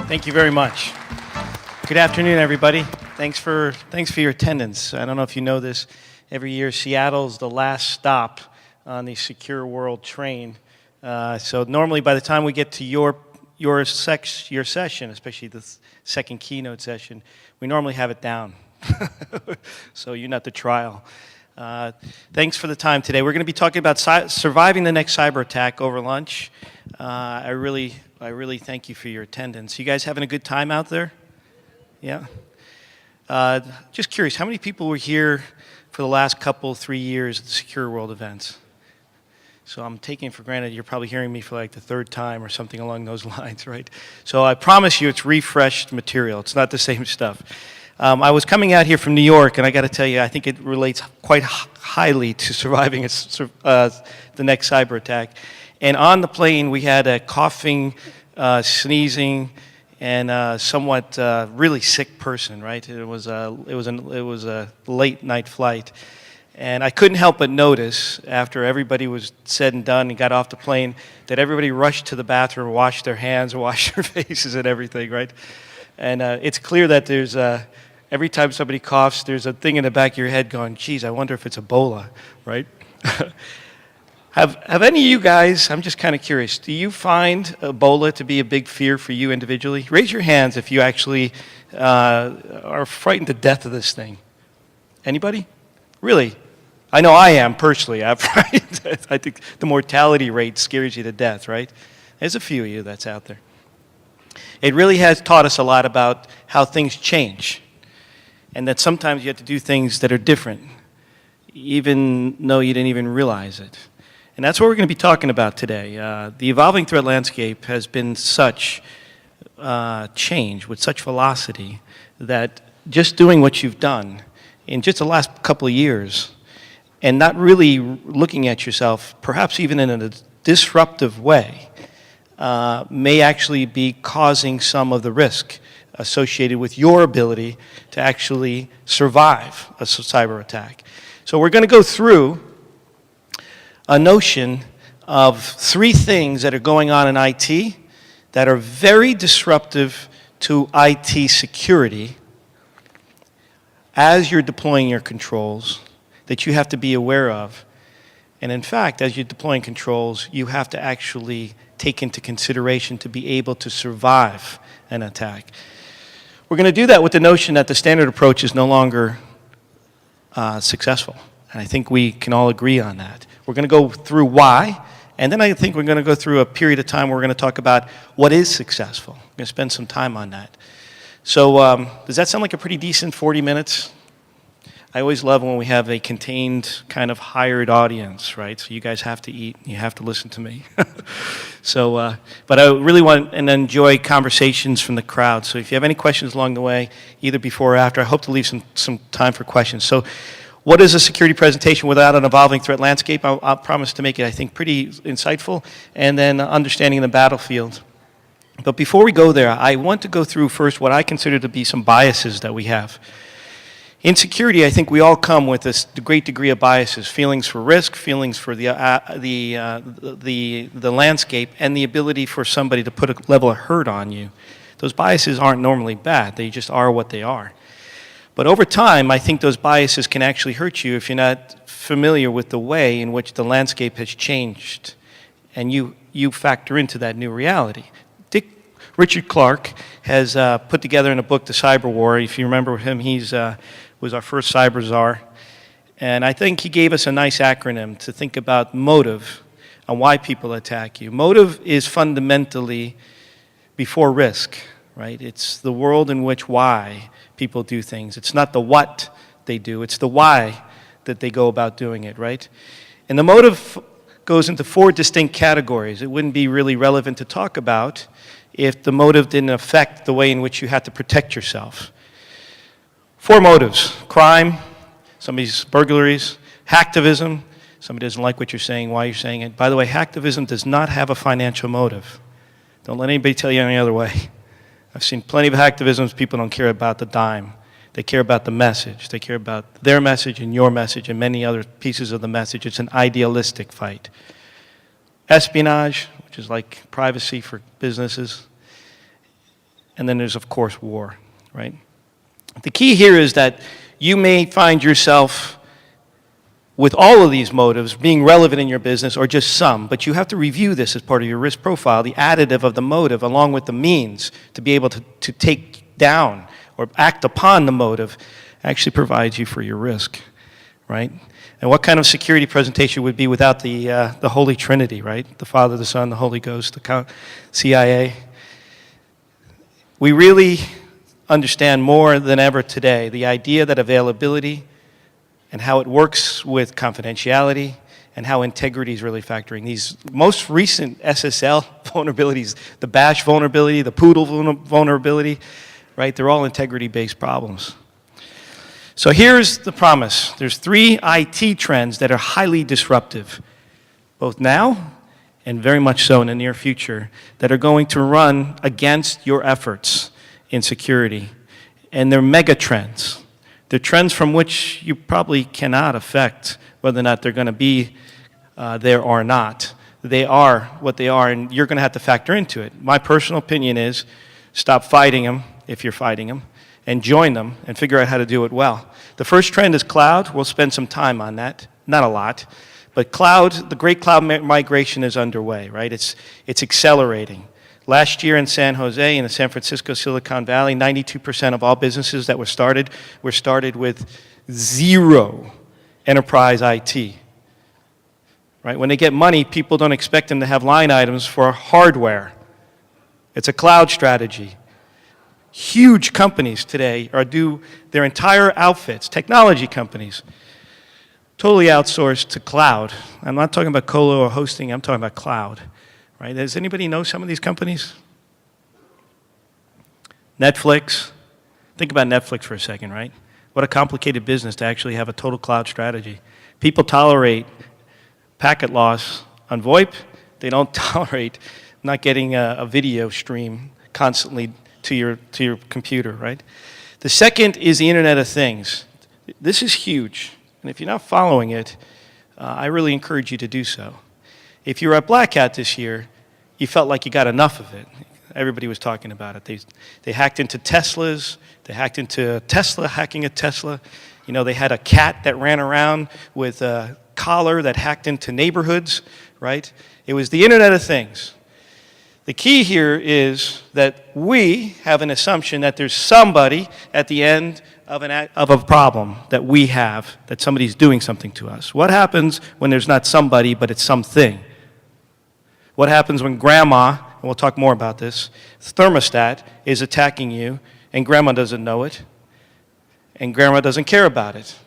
Thank you very much. Good afternoon, everybody. Thanks for your attendance. I don't know if you know this. Every year, Seattle's the last stop on the Secureworld train. So normally, by the time we get to your session, especially the second keynote session, we normally have it down. So you're not the trial. Thanks for the time today. We're going to be talking about surviving the next cyber attack over lunch. I really thank you for your attendance. You guys having a good time out there? Yeah? Just curious, how many people were here for the last 3 years at the Secureworld events? So I'm taking for granted you're probably hearing me for like the third time or something along those lines, right? So I promise you it's refreshed material. It's not the same stuff. I was coming out here from New York, and I got to tell you, I think it relates quite highly to surviving the next cyber attack. And on the plane, we had a coughing, sneezing, and somewhat really sick person. Right? It was a late night flight, and I couldn't help but notice after everybody was said and done and got off the plane that everybody rushed to the bathroom, washed their hands, washed their faces, and everything. Right? And it's clear that there's every time somebody coughs, there's a thing in the back of your head going, geez, I wonder if it's Ebola, right? Have any of you guys, I'm just kind of curious, do you find Ebola to be a big fear for you individually? Raise your hands if you actually are frightened to death of this thing. Anybody? Really? I know I am personally. I think the mortality rate scares you to death, right? There's a few of you that's out there. It really has taught us a lot about how things change, and that sometimes you have to do things that are different, even though you didn't even realize it. And that's what we're going to be talking about today. The evolving threat landscape has been such change with such velocity that just doing what you've done in just the last couple of years and not really looking at yourself, perhaps even in a disruptive way, may actually be causing some of the risk associated with your ability to actually survive a cyber attack. So we're going to go through a notion of 3 things that are going on in IT that are very disruptive to IT security as you're deploying your controls that you have to be aware of. And in fact, as you're deploying controls, you have to actually take into consideration to be able to survive an attack. We're going to do that with the notion that the standard approach is no longer successful. And I think we can all agree on that. We're going to go through why, and then I think we're going to go through a period of time where we're going to talk about what is successful. We're going to spend some time on that. So does that sound like a pretty decent 40 minutes? I always love when we have a contained kind of hired audience, right? So you guys have to eat, you have to listen to me. So, but I really want and enjoy conversations from the crowd. So if you have any questions along the way, either before or after, I hope to leave some time for questions. So what is a security presentation without an evolving threat landscape? I'll promise to make it, I think, pretty insightful, and then understanding the battlefield. But before we go there, I want to go through first what I consider to be some biases that we have. In security, I think we all come with this great degree of biases, feelings for risk, feelings for the landscape, and the ability for somebody to put a level of hurt on you. Those biases aren't normally bad. They just are what they are. But over time, I think those biases can actually hurt you if you're not familiar with the way in which the landscape has changed, and you factor into that new reality. Richard Clark has put together in a book, The Cyber War. If you remember him, he's was our first cyber czar. And I think he gave us a nice acronym to think about motive and why people attack you. Motive is fundamentally before risk, right? It's the world in which why people do things. It's not the what they do, it's the why that they go about doing it, right? And the motive goes into 4 distinct categories. It wouldn't be really relevant to talk about if the motive didn't affect the way in which you have to protect yourself. 4 motives: crime, somebody's burglaries, hacktivism, somebody doesn't like what you're saying, why you're saying it. By the way, hacktivism does not have a financial motive. Don't let anybody tell you any other way. I've seen plenty of hacktivisms, people don't care about the dime. They care about the message. They care about their message and your message and many other pieces of the message. It's an idealistic fight. Espionage, which is like privacy for businesses. and then there's, of course, war, right? The key here is that you may find yourself with all of these motives being relevant in your business or just some, but you have to review this as part of your risk profile, the additive of the motive along with the means to be able to take down or act upon the motive actually provides you for your risk, right? And what kind of security presentation would be without the Holy Trinity, right? The Father, the Son, the Holy Ghost, the CIA. We really understand more than ever today the idea that availability and how it works with confidentiality and how integrity is really factoring. These most recent SSL vulnerabilities, the bash vulnerability, the poodle vulnerability, right? They're all integrity-based problems. So here's the promise. There's 3 IT trends that are highly disruptive, both now and very much so in the near future, that are going to run against your efforts in security. And they're mega trends. They're trends from which you probably cannot affect whether or not they're going to be there or not. They are what they are, and you're going to have to factor into it. My personal opinion is stop fighting them if you're fighting them, and join them and figure out how to do it well. The first trend is cloud. We'll spend some time on that. Not a lot. But cloud, the great cloud migration is underway, right? It's accelerating. Last year in San Jose, in the San Francisco Silicon Valley, 92% of all businesses that were started with 0 enterprise IT. Right? When they get money, people don't expect them to have line items for hardware. It's a cloud strategy. Huge companies today do their entire outfits, technology companies, totally outsourced to cloud. I'm not talking about colo or hosting, I'm talking about cloud. Right? Does anybody know some of these companies? Netflix. Think about Netflix for a second, right? What a complicated business to actually have a total cloud strategy. People tolerate packet loss on VoIP. They don't tolerate not getting a video stream constantly to your computer, right? The second is the Internet of Things. This is huge, and if you're not following it, I really encourage you to do so. If you were at Black Hat this year, you felt like you got enough of it. Everybody was talking about it. They hacked into Teslas. They hacked into Tesla, hacking a Tesla. You know, they had a cat that ran around with a collar that hacked into neighborhoods, right? It was the Internet of Things. The key here is that we have an assumption that there's somebody at the end of a problem that we have, that somebody's doing something to us. What happens when there's not somebody, but it's something? What happens when grandma, and we'll talk more about this, thermostat is attacking you, and grandma doesn't know it, and grandma doesn't care about it?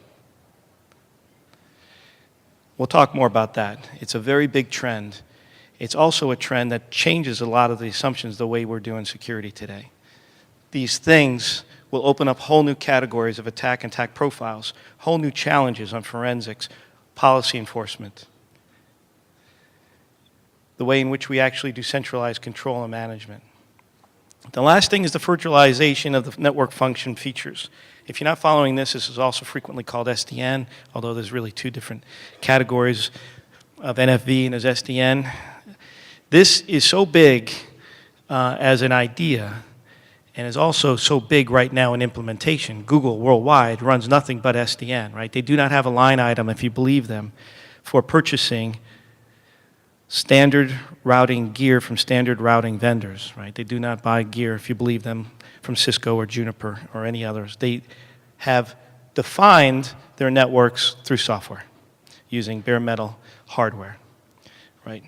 We'll talk more about that. It's a very big trend. It's also a trend that changes a lot of the assumptions the way we're doing security today. These things will open up whole new categories of attack and attack profiles, whole new challenges on forensics, policy enforcement, the way in which we actually do centralized control and management. The last thing is the virtualization of the network function features. If you're not following this, this is also frequently called SDN, although there's really 2 different categories of NFV and there's SDN. This is so big as an idea and is also so big right now in implementation. Google worldwide runs nothing but SDN, right? They do not have a line item, if you believe them, for purchasing standard routing gear from standard routing vendors, right? They do not buy gear, if you believe them, from Cisco or Juniper or any others. They have defined their networks through software using bare metal hardware, right?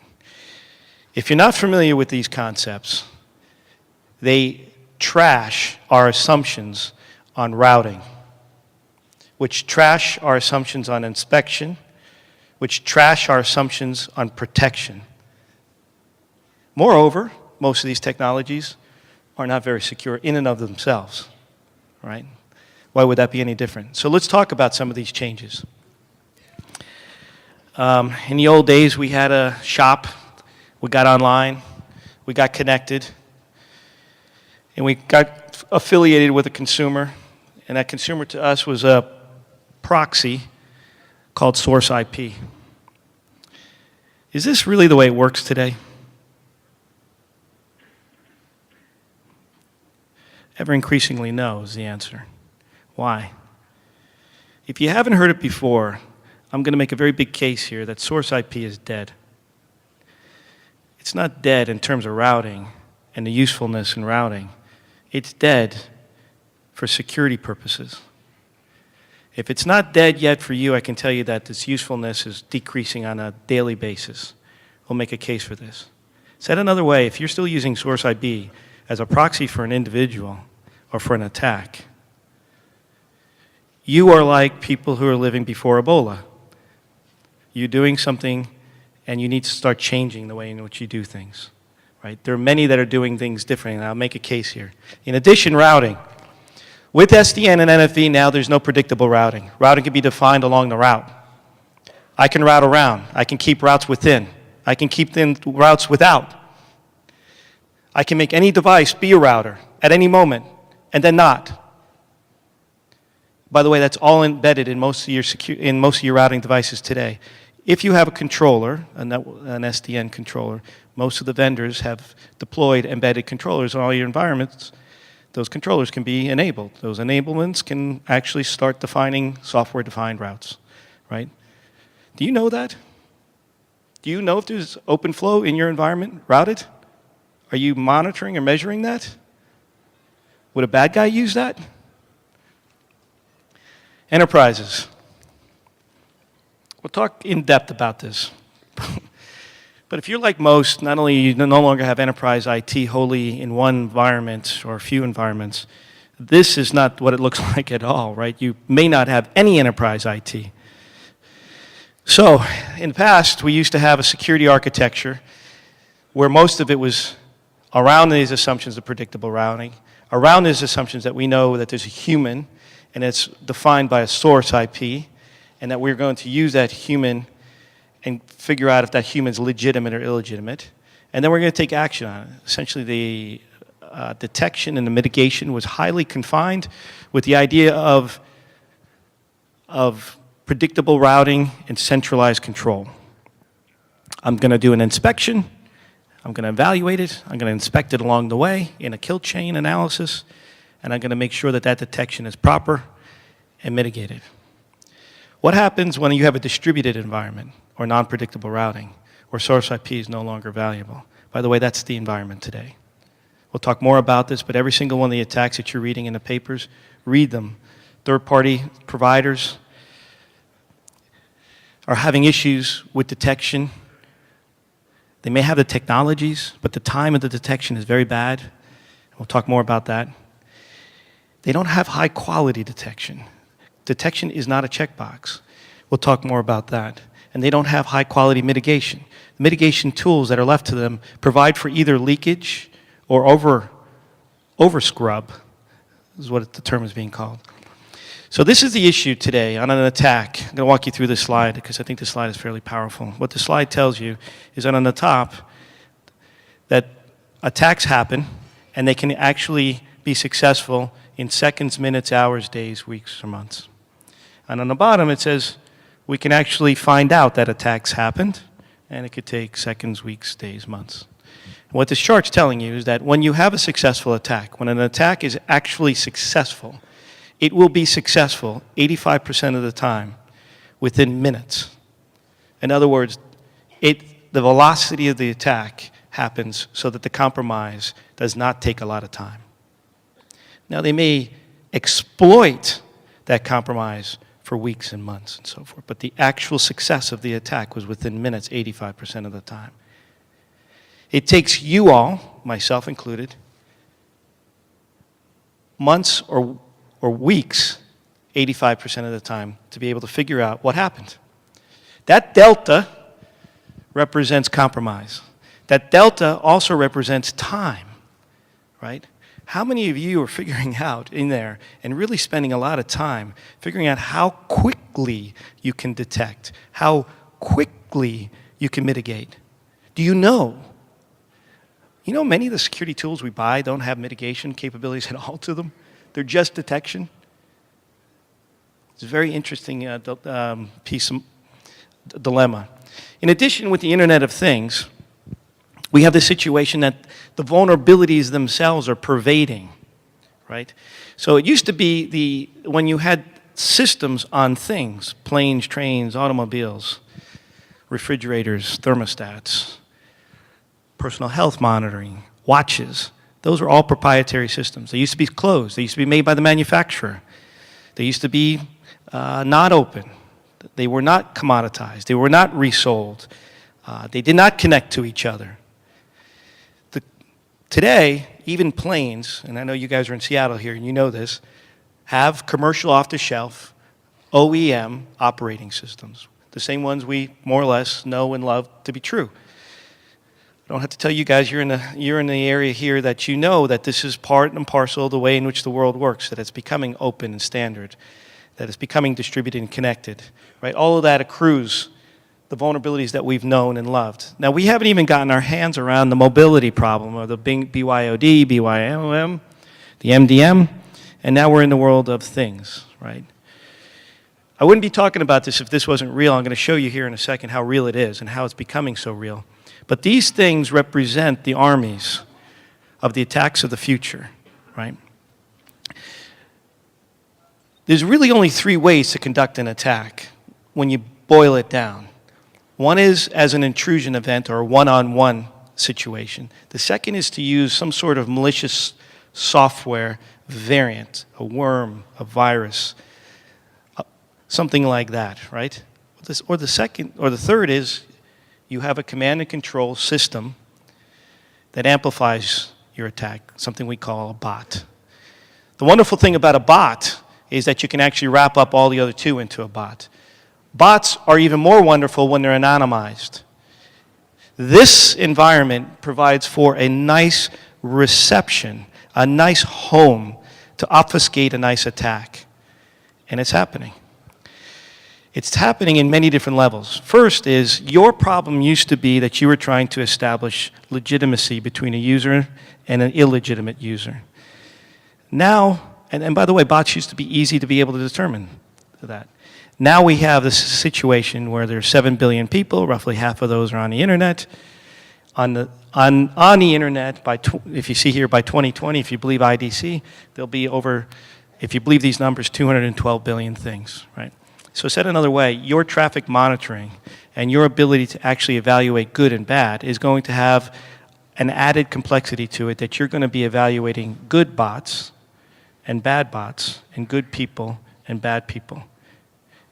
If you're not familiar with these concepts, they trash our assumptions on routing, which trash our assumptions on inspection, which trash our assumptions on protection. Moreover, most of these technologies are not very secure in and of themselves, right? Why would that be any different? So let's talk about some of these changes. In the old days, we had a shop. We got online, we got connected, and we got affiliated with a consumer, and that consumer to us was a proxy called source IP. Is this really the way it works today? Ever increasingly no is the answer. Why? If you haven't heard it before, I'm going to make a very big case here that source IP is dead. It's not dead in terms of routing and the usefulness in routing. It's dead for security purposes. If it's not dead yet for you, I can tell you that this usefulness is decreasing on a daily basis. We'll make a case for this. Said another way, if you're still using source IP as a proxy for an individual or for an attack, you are like people who are living before Ebola. You're doing something and you need to start changing the way in which you do things. Right? There are many that are doing things differently, and I'll make a case here. In addition, routing. With SDN and NFV now there's no predictable routing. Routing can be defined along the route. I can route around. I can keep routes within. I can keep routes without. I can make any device be a router at any moment and then not. By the way, that's all embedded in most of your routing devices today. If you have a controller, an SDN controller, most of the vendors have deployed embedded controllers in all your environments. Those controllers can be enabled. Those enablements can actually start defining software-defined routes, right? Do you know that? Do you know if there's open flow in your environment routed? Are you monitoring or measuring that? Would a bad guy use that? Enterprises. We'll talk in depth about this. But if you're like most, not only you no longer have enterprise IT wholly in one environment or a few environments, this is not what it looks like at all, right? You may not have any enterprise IT. So, in the past, we used to have a security architecture where most of it was around these assumptions of predictable routing, around these assumptions that we know that there's a human, and it's defined by a source IP, and that we're going to use that human and figure out if that human's legitimate or illegitimate. And then we're going to take action on it. Essentially, the detection and the mitigation was highly confined with the idea of predictable routing and centralized control. I'm going to do an inspection. I'm going to evaluate it. I'm going to inspect it along the way in a kill chain analysis. And I'm going to make sure that that detection is proper and mitigated. What happens when you have a distributed environment or non-predictable routing where source IP is no longer valuable? By the way, that's the environment today. We'll talk more about this, but every single one of the attacks that you're reading in the papers, read them. Third-party providers are having issues with detection. They may have the technologies, but the time of the detection is very bad. We'll talk more about that. They don't have high-quality detection. Detection is not a checkbox. We'll talk more about that. And they don't have high-quality mitigation. The mitigation tools that are left to them provide for either leakage or over-scrub, is what the term is being called. So this is the issue today on an attack. I'm going to walk you through this slide because I think this slide is fairly powerful. What the slide tells you is that on the top, that attacks happen and they can actually be successful in seconds, minutes, hours, days, weeks, or months. And on the bottom it says we can actually find out that attacks happened, and it could take seconds, weeks, days, months. And what this chart's telling you is that when you have a successful attack, when an attack is actually successful, it will be successful 85% of the time within minutes. In other words, the velocity of the attack happens so that the compromise does not take a lot of time. Now, they may exploit that compromise for weeks and months and so forth, but the actual success of the attack was within minutes 85% of the time. It takes you all, myself included, months or weeks, 85% of the time, to be able to figure out what happened. That delta represents compromise. That delta also represents time, right? How many of you are figuring out in there and really spending a lot of time figuring out how quickly you can detect, how quickly you can mitigate? Do you know? You know, many of the security tools we buy don't have mitigation capabilities at all to them. They're just detection. It's a very interesting dilemma. In addition, with the Internet of Things, we have the situation that the vulnerabilities themselves are pervading, right? So it used to be when you had systems on things, planes, trains, automobiles, refrigerators, thermostats, personal health monitoring, watches. Those were all proprietary systems. They used to be closed. They used to be made by the manufacturer. They used to be not open. They were not commoditized. They were not resold. They did not connect to each other. Today, even planes, and I know you guys are in Seattle here and you know this, have commercial off-the-shelf OEM operating systems. The same ones we more or less know and love to be true. I don't have to tell you guys, you're in the area here that you know that this is part and parcel of the way in which the world works, that it's becoming open and standard, that it's becoming distributed and connected, right? All of that accrues the vulnerabilities that we've known and loved. Now, we haven't even gotten our hands around the mobility problem, or the BYOD, BYOM, the MDM, and now we're in the world of things, right? I wouldn't be talking about this if this wasn't real. I'm going to show you here in a second how real it is and how it's becoming so real. But these things represent the armies of the attacks of the future, right? There's really only 3 ways to conduct an attack when you boil it down. One is as an intrusion event or a one-on-one situation. The second is to use some sort of malicious software variant, a worm, a virus, something like that, right? Or the third is you have a command and control system that amplifies your attack, something we call a bot. The wonderful thing about a bot is that you can actually wrap up all the other 2 into a bot. Bots are even more wonderful when they're anonymized. This environment provides for a nice reception, a nice home to obfuscate a nice attack. And it's happening. It's happening in many different levels. First is your problem used to be that you were trying to establish legitimacy between a user and an illegitimate user. Now, and by the way, bots used to be easy to be able to determine that. Now we have this situation where there's 7 billion people, roughly half of those are on the internet. On the internet, if you see here by 2020, if you believe IDC, there'll be over, if you believe these numbers, 212 billion things, right? So said another way, your traffic monitoring and your ability to actually evaluate good and bad is going to have an added complexity to it that you're going to be evaluating good bots and bad bots and good people and bad people.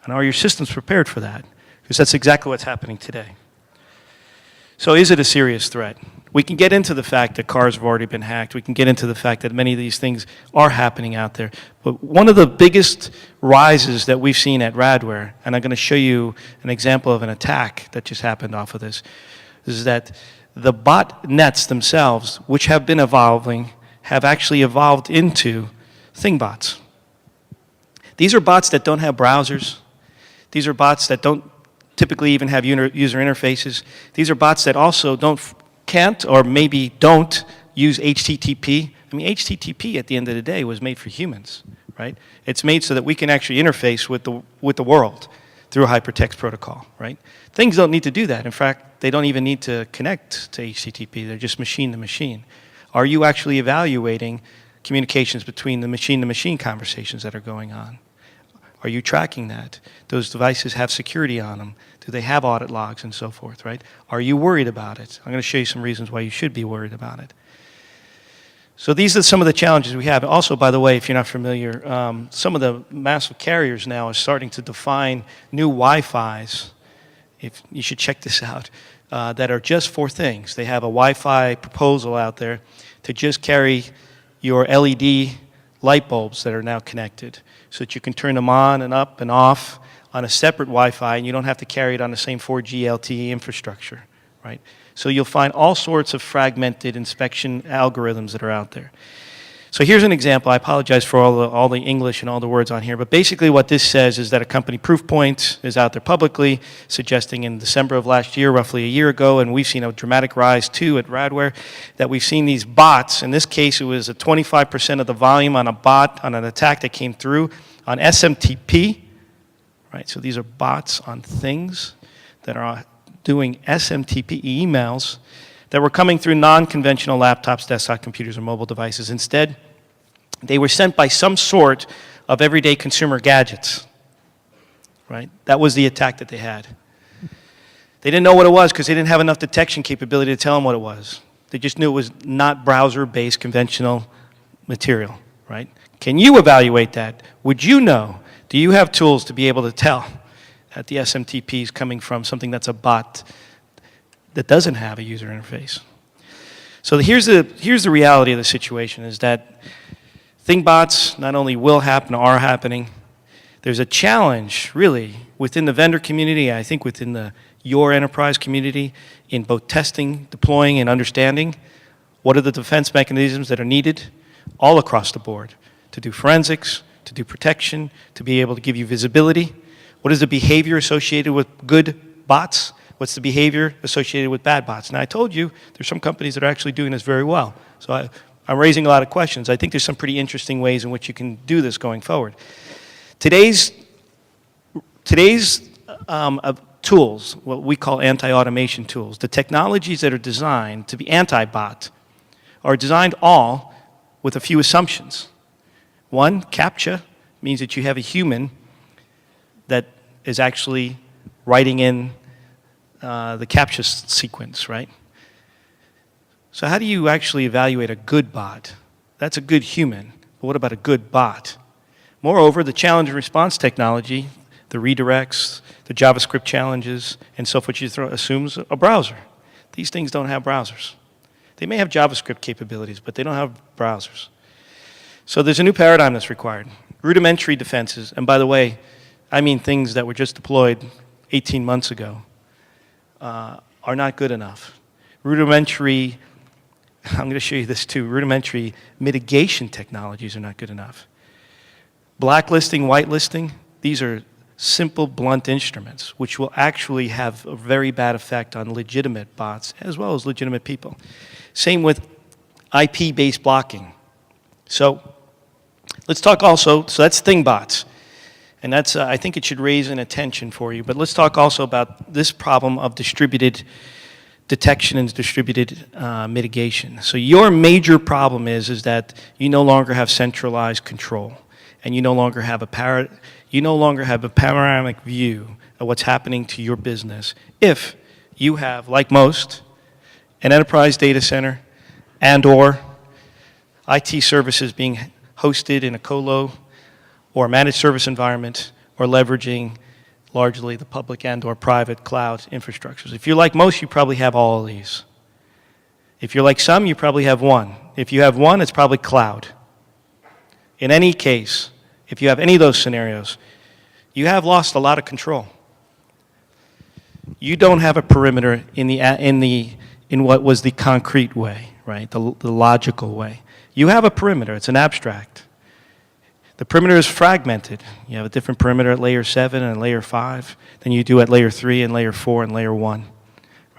And are your systems prepared for that? Because that's exactly what's happening today. So is it a serious threat? We can get into the fact that cars have already been hacked. We can get into the fact that many of these things are happening out there. But one of the biggest rises that we've seen at Radware, and I'm going to show you an example of an attack that just happened off of this, is that the bot nets themselves, which have been evolving, have actually evolved into thingbots. These are bots that don't have browsers. These are bots that don't typically even have user interfaces. These are bots that also can't or maybe don't use HTTP. I mean, HTTP at the end of the day was made for humans, right? It's made so that we can actually interface with the world through a hypertext protocol, right? Things don't need to do that. In fact, they don't even need to connect to HTTP. They're just machine to machine. Are you actually evaluating communications between the machine-to-machine conversations that are going on? Are you tracking that? Those devices have security on them. Do they have audit logs and so forth, right? Are you worried about it? I'm going to show you some reasons why you should be worried about it. So these are some of the challenges we have. Also, by the way, if you're not familiar, some of the massive carriers now are starting to define new Wi-Fis. If you should check this out, that are just for things. They have a Wi-Fi proposal out there to just carry your LED light bulbs that are now connected, so that you can turn them on and up and off on a separate Wi-Fi, and you don't have to carry it on the same 4G LTE infrastructure, right? So you'll find all sorts of fragmented inspection algorithms that are out there. So here's an example. I apologize for all the English and all the words on here, but basically what this says is that a company, Proofpoint, is out there publicly suggesting in December of last year, roughly a year ago, and we've seen a dramatic rise too at Radware, that we've seen these bots. In this case, it was a 25% of the volume on a bot, on an attack that came through on SMTP, right? So these are bots on things that are doing SMTP emails that were coming through non-conventional laptops, desktop computers, or mobile devices. Instead, They were sent by some sort of everyday consumer gadgets, right? That was the attack that they had. They didn't know what it was because they didn't have enough detection capability to tell them what it was. They just knew it was not browser-based conventional material, right? Can you evaluate that? Would you know? Do you have tools to be able to tell that the SMTP is coming from something that's a bot that doesn't have a user interface? So here's the reality of the situation is that ThingBots not only will happen, are happening. There's a challenge, really, within the vendor community, I think within your enterprise community, in both testing, deploying, and understanding what are the defense mechanisms that are needed all across the board to do forensics, to do protection, to be able to give you visibility. What is the behavior associated with good bots? What's the behavior associated with bad bots? Now, I told you there's some companies that are actually doing this very well. So I'm raising a lot of questions. I think there's some pretty interesting ways in which you can do this going forward. Today's tools, what we call anti-automation tools, the technologies that are designed to be anti-bot are designed all with a few assumptions. One, CAPTCHA means that you have a human that is actually writing in the CAPTCHA sequence, right? So how do you actually evaluate a good bot? That's a good human, but what about a good bot? Moreover, the challenge and response technology, the redirects, the JavaScript challenges, and so forth, assumes a browser. These things don't have browsers. They may have JavaScript capabilities, but they don't have browsers. So there's a new paradigm that's required. Rudimentary defenses, and by the way, I mean things that were just deployed 18 months ago, are not good enough. Rudimentary, I'm going to show you this too, rudimentary mitigation technologies are not good enough. Blacklisting, whitelisting, these are simple, blunt instruments, which will actually have a very bad effect on legitimate bots as well as legitimate people. Same with IP-based blocking. So let's talk also, so that's ThingBots. And that's, I think it should raise an attention for you. But let's talk also about this problem of distributed detection and distributed mitigation. So your major problem is that you no longer have centralized control, and you no longer have a panoramic view of what's happening to your business if you have, like most, an enterprise data center and/or IT services being hosted in a colo or managed service environment, or leveraging largely the public and/or private cloud infrastructures. If you're like most, you probably have all of these. If you're like some, you probably have one. If you have one, it's probably cloud. In any case, if you have any of those scenarios, you have lost a lot of control. You don't have a perimeter in what was the concrete way, right? The logical way. You have a perimeter. It's an abstract. The perimeter is fragmented. You have a different perimeter at layer 7 and layer 5 than you do at layer 3 and layer 4 and layer 1,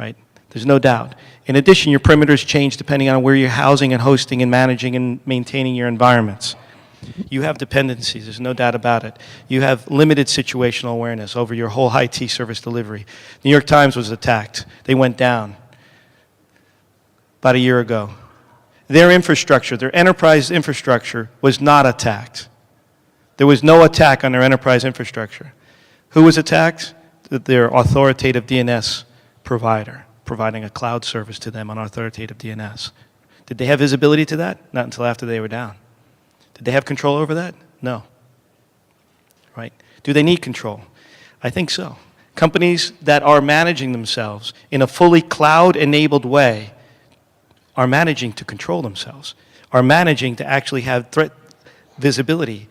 right? There's no doubt. In addition, your perimeters change depending on where you're housing and hosting and managing and maintaining your environments. You have dependencies, there's no doubt about it. You have limited situational awareness over your whole IT service delivery. New York Times was attacked. They went down about a year ago. Their infrastructure, their enterprise infrastructure, was not attacked. There was no attack on their enterprise infrastructure. Who was attacked? Their authoritative DNS provider, providing a cloud service to them on authoritative DNS. Did they have visibility to that? Not until after they were down. Did they have control over that? No. Right? Do they need control? I think so. Companies that are managing themselves in a fully cloud-enabled way are managing to control themselves, are managing to actually have threat visibility,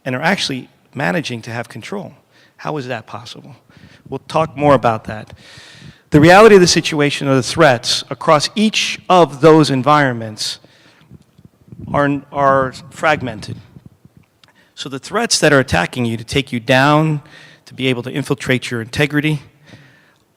and are actually managing to have control. How is that possible? We'll talk more about that. The reality of the situation, or the threats across each of those environments are fragmented. So the threats that are attacking you to take you down, to be able to infiltrate your integrity,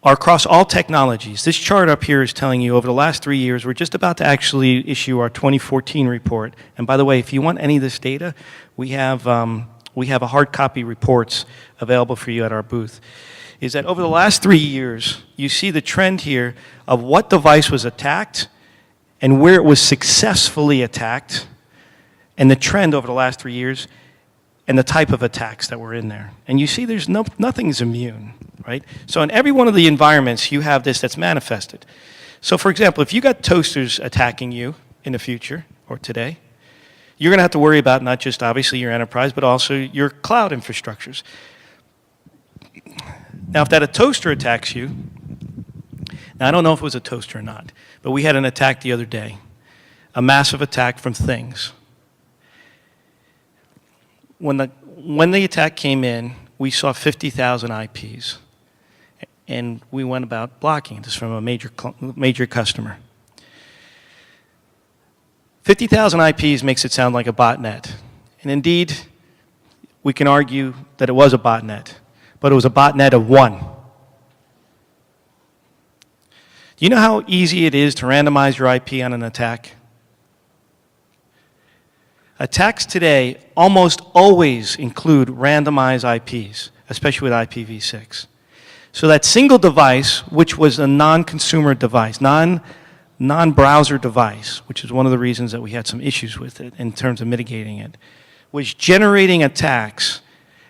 are across all technologies. This chart up here is telling you over the last 3 years, we're just about to actually issue our 2014 report. And by the way, if you want any of this data, we have a hard copy reports available for you at our booth. Is that over the last 3 years, you see the trend here of what device was attacked and where it was successfully attacked and the trend over the last 3 years and the type of attacks that were in there. And you see nothing's immune, right? So in every one of the environments, you have this that's manifested. So for example, if you got toasters attacking you in the future or today, you're going to have to worry about not just obviously your enterprise, but also your cloud infrastructures. Now, if that toaster attacks you, now I don't know if it was a toaster or not, but we had an attack the other day, a massive attack from things. When the attack came in, we saw 50,000 IPs, and we went about blocking this from a major customer. 50,000 IPs makes it sound like a botnet, and indeed, we can argue that it was a botnet, but it was a botnet of one. Do you know how easy it is to randomize your IP on an attack? Attacks today almost always include randomized IPs, especially with IPv6. So that single device, which was a non-consumer device, non-browser device, which is one of the reasons that we had some issues with it in terms of mitigating it, was generating attacks,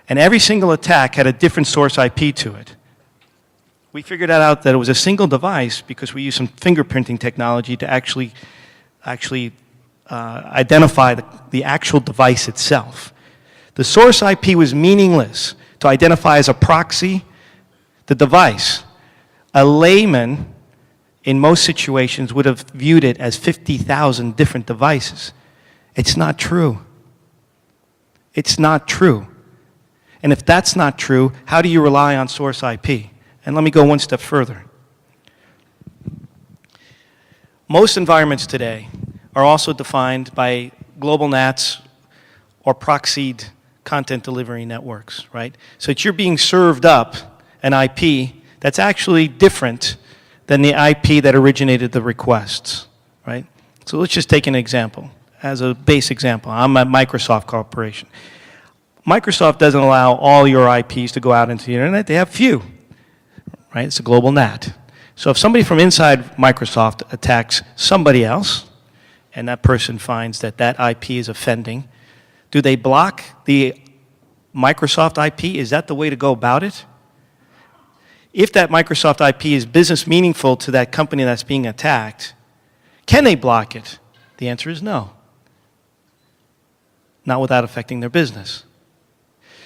and every single attack had a different source IP to it. We figured out that it was a single device because we used some fingerprinting technology to actually identify the actual device itself. The source IP was meaningless to identify as a proxy the device. A layman, in most situations, would have viewed it as 50,000 different devices. It's not true. It's not true. And if that's not true, how do you rely on source IP? And let me go one step further. Most environments today are also defined by global NATs or proxied content delivery networks, right? So that you're being served up an IP that's actually different than the IP that originated the requests, right? So let's just take an example. As a base example, I'm at Microsoft Corporation. Microsoft doesn't allow all your IPs to go out into the internet. They have few, right? It's a global NAT. So if somebody from inside Microsoft attacks somebody else, and that person finds that that IP is offending, do they block the Microsoft IP? Is that the way to go about it? If that Microsoft IP is business meaningful to that company that's being attacked, can they block it? The answer is no. Not without affecting their business.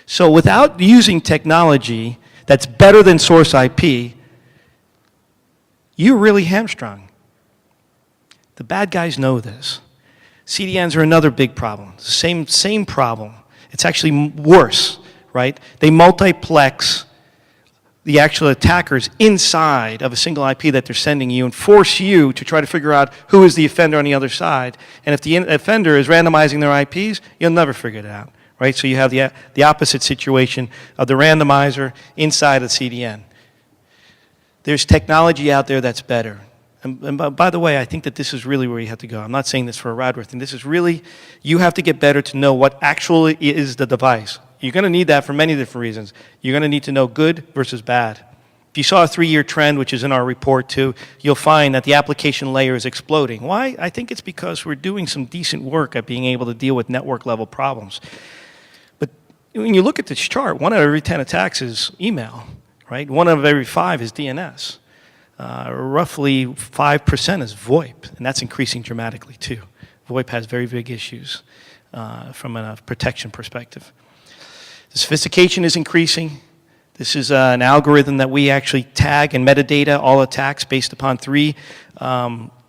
So without using technology that's better than source IP, you're really hamstrung. The bad guys know this. CDNs are another big problem. Same problem. It's actually worse, right? They multiplex the actual attackers inside of a single IP that they're sending you and force you to try to figure out who is the offender on the other side. And if the offender is randomizing their IPs, you'll never figure it out, right? So you have the opposite situation of the randomizer inside of CDN. There's technology out there that's better. And by the way, I think that this is really where you have to go. I'm not saying this for a Radworth thing. This is really, you have to get better to know what actually is the device. You're going to need that for many different reasons. You're going to need to know good versus bad. If you saw a 3-year trend, which is in our report too, you'll find that the application layer is exploding. Why? I think it's because we're doing some decent work at being able to deal with network level problems. But when you look at this chart, 1 out of every 10 attacks is email, right? 1 out of every 5 is DNS. Roughly 5% is VoIP, and that's increasing dramatically too. VoIP has very big issues from a protection perspective. The sophistication is increasing. This is an algorithm that we actually tag and metadata all attacks based upon three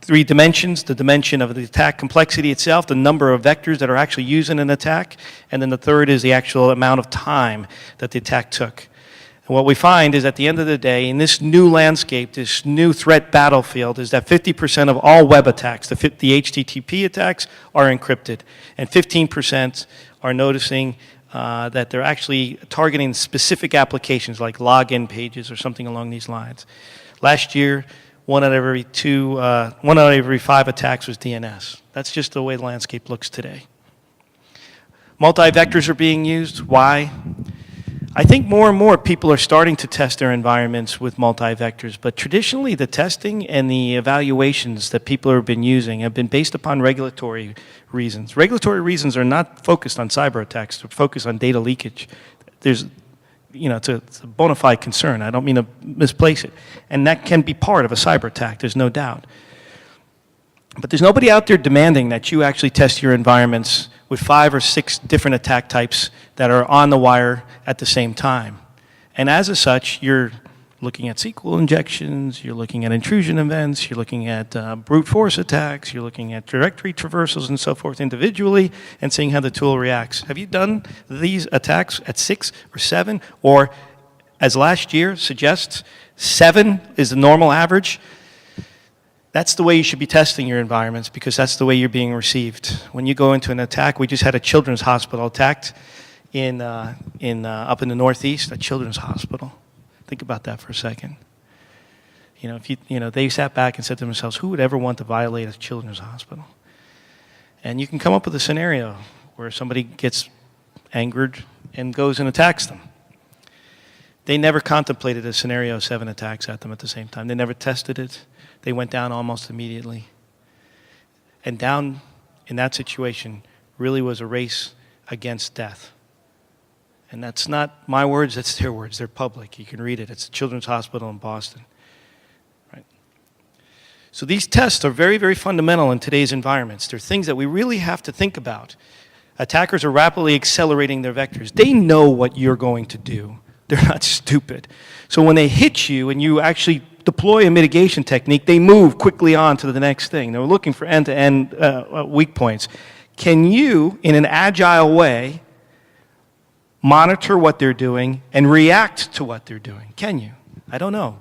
dimensions: the dimension of the attack complexity itself, the number of vectors that are actually used in an attack, and then the third is the actual amount of time that the attack took. And what we find is at the end of the day, in this new landscape, this new threat battlefield, is that 50% of all web attacks, the HTTP attacks, are encrypted. And 15% are noticing that they're actually targeting specific applications like login pages or something along these lines. Last year, 1 out of every 5 attacks was DNS. That's just the way the landscape looks today. Multi-vectors are being used. Why? I think more and more people are starting to test their environments with multi-vectors, but traditionally the testing and the evaluations that people have been using have been based upon regulatory reasons. Regulatory reasons are not focused on cyber attacks, they're focused on data leakage. There's, it's a bona fide concern. I don't mean to misplace it. And that can be part of a cyber attack, there's no doubt. But there's nobody out there demanding that you actually test your environments with 5 or 6 different attack types that are on the wire at the same time. And as such, you're looking at SQL injections, you're looking at intrusion events, you're looking at brute force attacks, you're looking at directory traversals and so forth individually and seeing how the tool reacts. Have you done these attacks at 6 or 7, or as last year suggests, 7 is the normal average? That's the way you should be testing your environments, because that's the way you're being received. When you go into an attack, we just had a children's hospital attacked up in the Northeast, a children's hospital. Think about that for a second. They sat back and said to themselves, who would ever want to violate a children's hospital? And you can come up with a scenario where somebody gets angered and goes and attacks them. They never contemplated a scenario of 7 attacks at them at the same time. They never tested it. They went down almost immediately. And down in that situation really was a race against death. And that's not my words, that's their words. They're public. You can read it. It's a children's hospital in Boston. Right? So these tests are very, very fundamental in today's environments. They're things that we really have to think about. Attackers are rapidly accelerating their vectors. They know what you're going to do. They're not stupid. So when they hit you and you actually deploy a mitigation technique, they move quickly on to the next thing. They're looking for end-to-end weak points. Can you, in an agile way, monitor what they're doing and react to what they're doing? Can you? I don't know.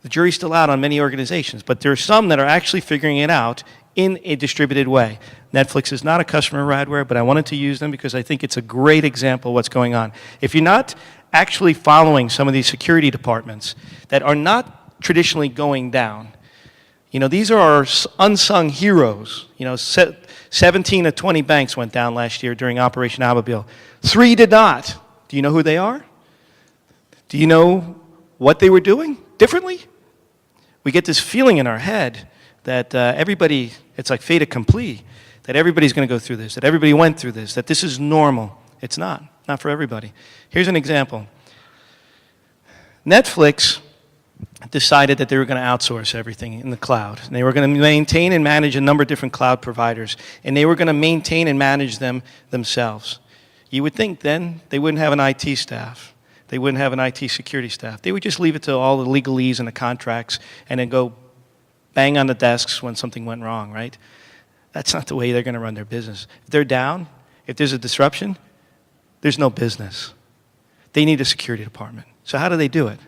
The jury's still out on many organizations, but there are some that are actually figuring it out in a distributed way. Netflix is not a customer of Radware, but I wanted to use them because I think it's a great example of what's going on. If you're not actually following some of these security departments that are not traditionally going down, these are our unsung heroes. 17 of 20 banks went down last year during Operation Ababil. 3 did not. Do you know who they are? Do you know what they were doing differently? We get this feeling in our head that everybody, it's like fait accompli, that everybody's going to go through this, that everybody went through this, that this is normal. It's not for everybody. Here's an example. Netflix decided that they were going to outsource everything in the cloud. And they were going to maintain and manage a number of different cloud providers. And they were going to maintain and manage them themselves. You would think then they wouldn't have an IT staff. They wouldn't have an IT security staff. They would just leave it to all the legalese and the contracts and then go bang on the desks when something went wrong, right? That's not the way they're going to run their business. If they're down, if there's a disruption, there's no business. They need a security department. So how do they do it?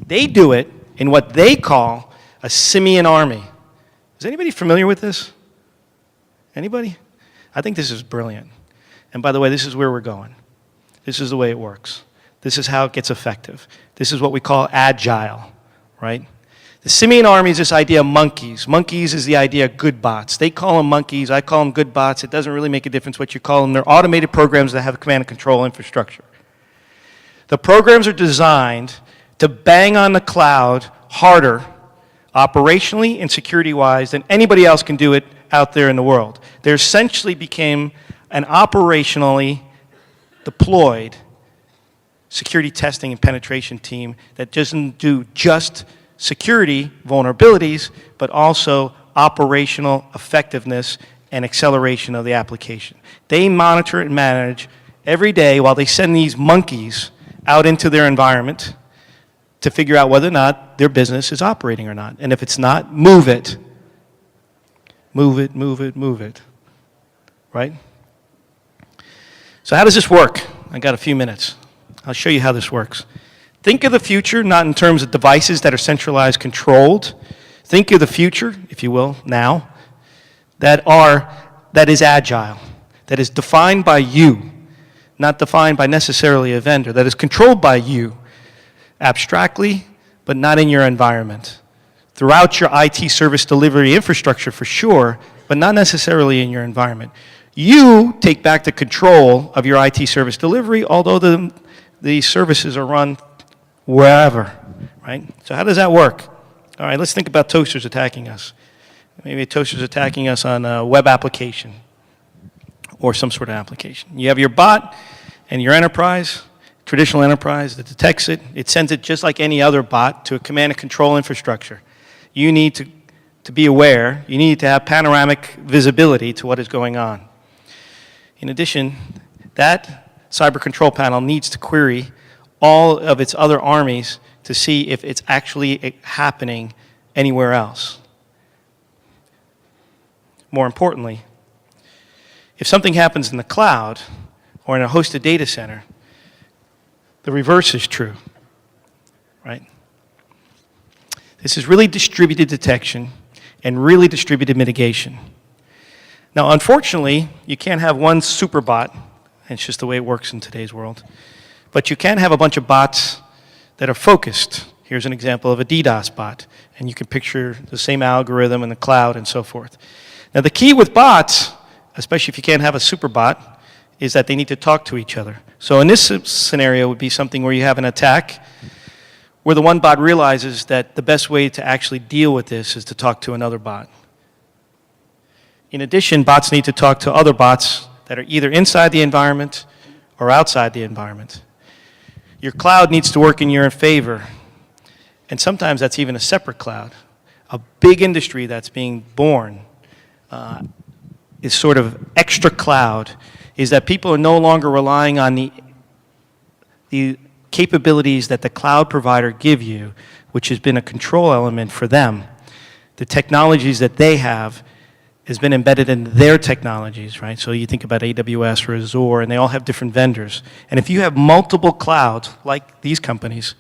They do it in what they call a simian army. Is anybody familiar with this? Anybody? I think this is brilliant. And by the way, this is where we're going. This is the way it works. This is how it gets effective. This is what we call agile, right? The simian army is this idea of monkeys. Monkeys is the idea of good bots. They call them monkeys. I call them good bots. It doesn't really make a difference what you call them. They're automated programs that have command and control infrastructure. The programs are designed to bang on the cloud harder, operationally and security-wise, than anybody else can do it out there in the world. They essentially became an operationally deployed security testing and penetration team that doesn't do just security vulnerabilities, but also operational effectiveness and acceleration of the application. They monitor and manage every day while they send these monkeys out into their environment to figure out whether or not their business is operating or not. And if it's not, move it. Move it, move it, move it. Right? So how does this work? I got a few minutes. I'll show you how this works. Think of the future not in terms of devices that are centralized controlled. Think of the future, if you will, now, that is agile, that is defined by you, not defined by necessarily a vendor, that is controlled by you, abstractly, but not in your environment. Throughout your IT service delivery infrastructure for sure, but not necessarily in your environment. You take back the control of your IT service delivery, although the services are run wherever, right? So how does that work? All right, let's think about toasters attacking us. Maybe a toaster's attacking us on a web application or some sort of application. You have your bot and your enterprise, traditional enterprise that detects it. It sends it just like any other bot to a command and control infrastructure. You need to be aware. You need to have panoramic visibility to what is going on. In addition, that cyber control panel needs to query all of its other armies to see if it's actually happening anywhere else. More importantly, if something happens in the cloud or in a hosted data center, the reverse is true, right? This is really distributed detection and really distributed mitigation. Now, unfortunately, you can't have one super bot, and it's just the way it works in today's world, but you can have a bunch of bots that are focused. Here's an example of a DDoS bot, and you can picture the same algorithm in the cloud and so forth. Now, the key with bots, especially if you can't have a super bot, is that they need to talk to each other. So in this scenario would be something where you have an attack where the one bot realizes that the best way to actually deal with this is to talk to another bot. In addition, bots need to talk to other bots that are either inside the environment or outside the environment. Your cloud needs to work in your favor, and sometimes that's even a separate cloud. A big industry that's being born is sort of extra cloud, is that people are no longer relying on the capabilities that the cloud provider give you, which has been a control element for them. The technologies that they have has been embedded in their technologies, right? So you think about AWS or Azure, and they all have different vendors. And if you have multiple clouds, like these companies,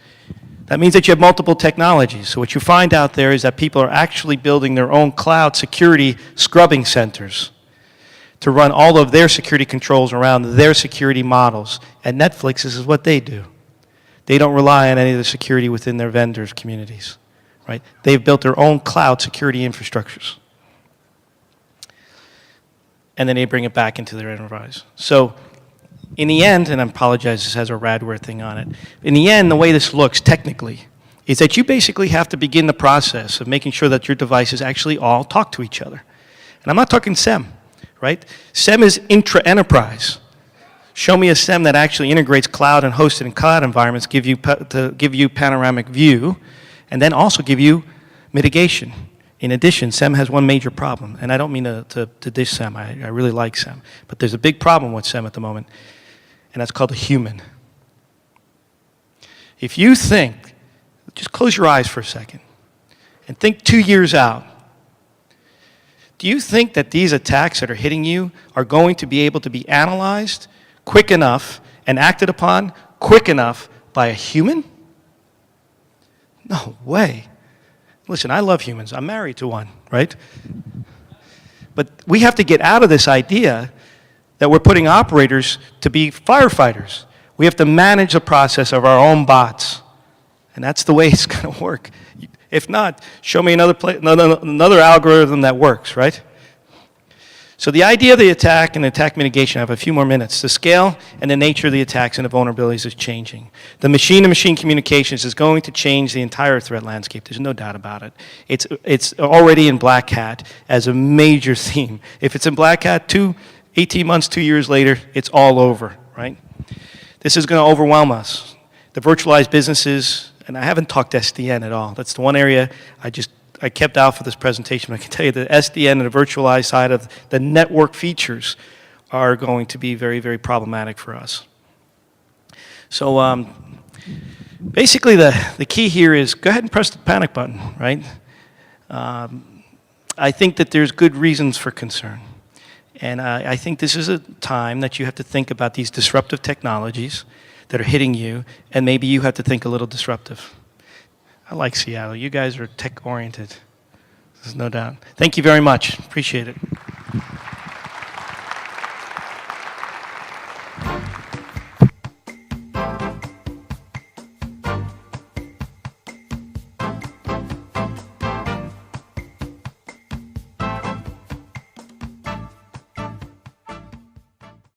that means that you have multiple technologies. So what you find out there is that people are actually building their own cloud security scrubbing centers to run all of their security controls around their security models. And Netflix, this is what they do. They don't rely on any of the security within their vendors' communities, right? They've built their own cloud security infrastructures. And then they bring it back into their enterprise. So in the end, and I apologize, this has a radware thing on it. In the end, the way this looks technically is that you basically have to begin the process of making sure that your devices actually all talk to each other. And I'm not talking SEM, right? SEM is intra-enterprise. Show me a SEM that actually integrates cloud and hosted and cloud environments, to give you panoramic view, and then also give you mitigation. In addition, SEM has one major problem, and I don't mean to dish SEM. I really like SEM. But there's a big problem with SEM at the moment, and that's called a human. If you think, just close your eyes for a second, and think 2 years out. Do you think that these attacks that are hitting you are going to be able to be analyzed quick enough and acted upon quick enough by a human? No way. Listen, I love humans. I'm married to one, right? But we have to get out of this idea that we're putting operators to be firefighters. We have to manage the process of our own bots. And that's the way it's going to work. If not, show me another algorithm that works, right? So the idea of the attack and attack mitigation, I have a few more minutes. The scale and the nature of the attacks and the vulnerabilities is changing. The machine-to-machine communications is going to change the entire threat landscape. There's no doubt about it. It's already in Black Hat as a major theme. If it's in Black Hat 18 months, 2 years later, it's all over, right? This is going to overwhelm us. The virtualized businesses, and I haven't talked SDN at all. That's the one area I kept out for this presentation. I can tell you the SDN and the virtualized side of the network features are going to be very, very problematic for us. So basically the key here is go ahead and press the panic button, right? I think that there's good reasons for concern. And I think this is a time that you have to think about these disruptive technologies that are hitting you, and maybe you have to think a little disruptive. I like Seattle. You guys are tech-oriented. There's no doubt. Thank you very much. Appreciate it.